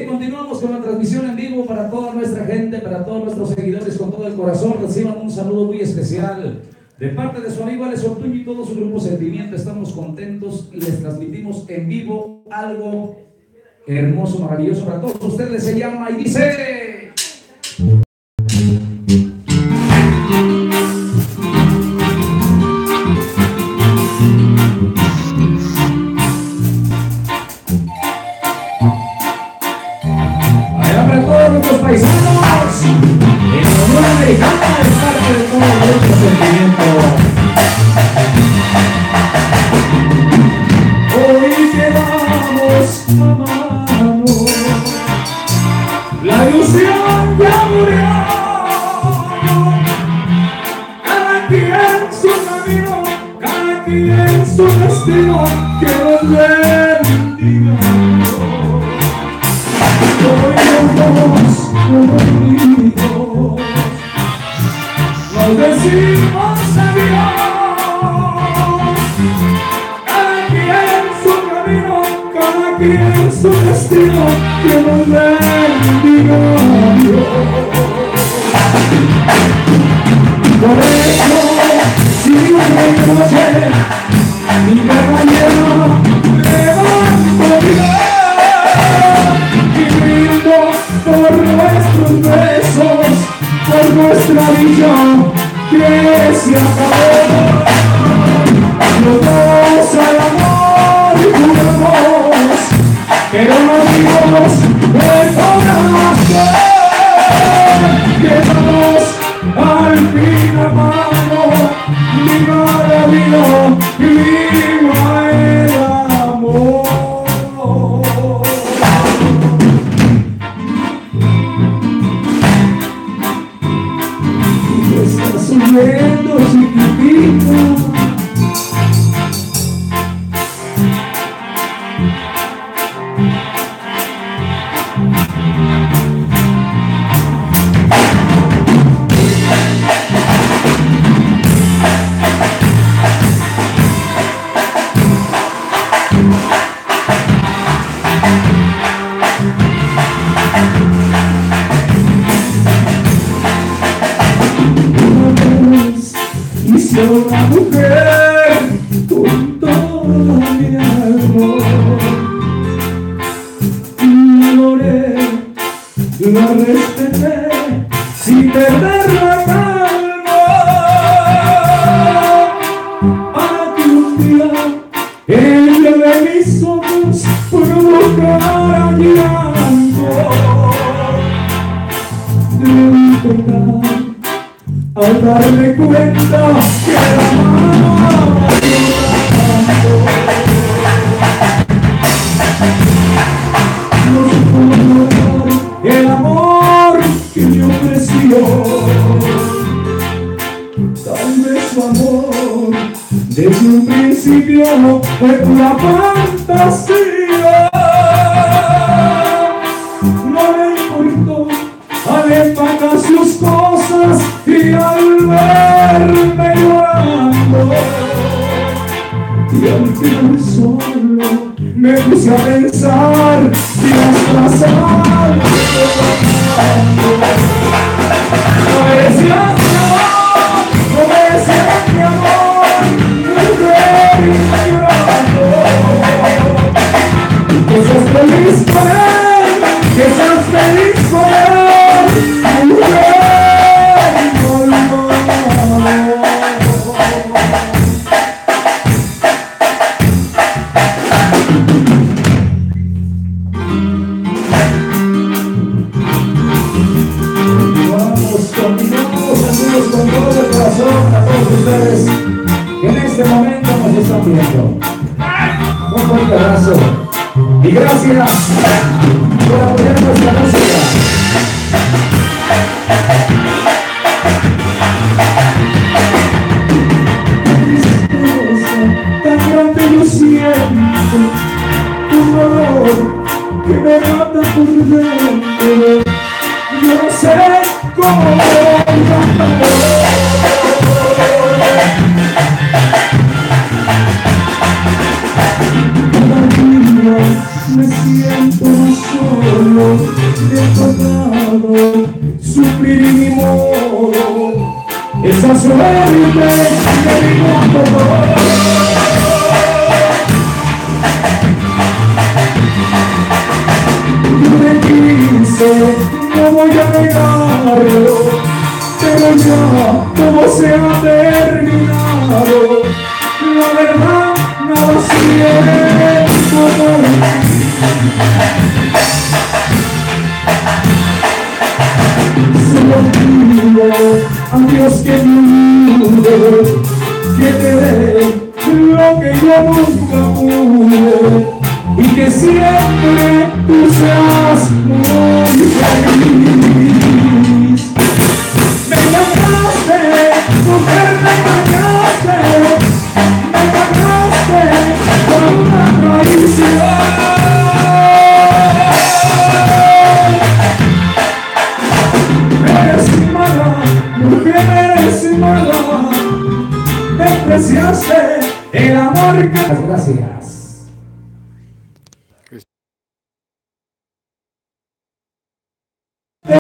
Continuamos con la transmisión en vivo para toda nuestra gente, para todos nuestros seguidores, con todo el corazón. Reciban un saludo muy especial de parte de su amigo Alex Ortuño y todo su grupo Sentimiento. Estamos contentos y les transmitimos en vivo algo hermoso, maravilloso para todos ustedes. Se llama y dice... Nuestros paisanos en la Unión Americana es parte de todo nuestro sentimiento. Hoy quedamos a mano, la ilusión ya murió. Cada quien su camino, cada quien su destino, que nos bendiga. Hoy nos unidos, nos decimos adiós. Cada quien su camino, cada quien su destino, que nos bendiga Dios. Por eso, si no hay noche, mi compañero, levanto mi por nuestros besos, por nuestra dicha que se acabó. Los dos al amor juramos que éramos amigos de corazón, que vamos al fin a mano, viva la vida, viva el amor. Subiendo chiquitito, una mujer con todo mi amor, la adoré, la respeté sin perder la calma, para que un día ella de mis ojos provocara llanto. Debí pecar al darme cuenta que la amaba tanto. No supo valorar el amor que me ofreció. Tal vez su amor desde un principio fue pura fantasía. No le importó al empacar sus cosas y al verme llorando, y al quedar solo me puse a pensar si las trazas no merecían mi amor, no merecían mi amor, mujer y llorando. Que seas feliz con él, que seas feliz con él, mujer. Continuamos con todo el corazón a todos ustedes que en este momento nos están viendo. Un fuerte abrazo y gracias por apoyar nuestra música. Tan grande yo siento un dolor que me mata por dentro. Yo no sé cómo me siento más solo. sufrir ni modo, esa suerte que mi mundo yo me quise, no voy a negarlo, pero ya todo se ha terminado. La verdad, nada siento por ti. Se lo pido a Dios que me ayude, que te dé lo que yo nunca pude, y que siempre tú seas muy feliz. Me engañaste, mujer, me engañaste con una traición. Eres mala, mujer, eres mala, despreciaste el amor que... Gracias.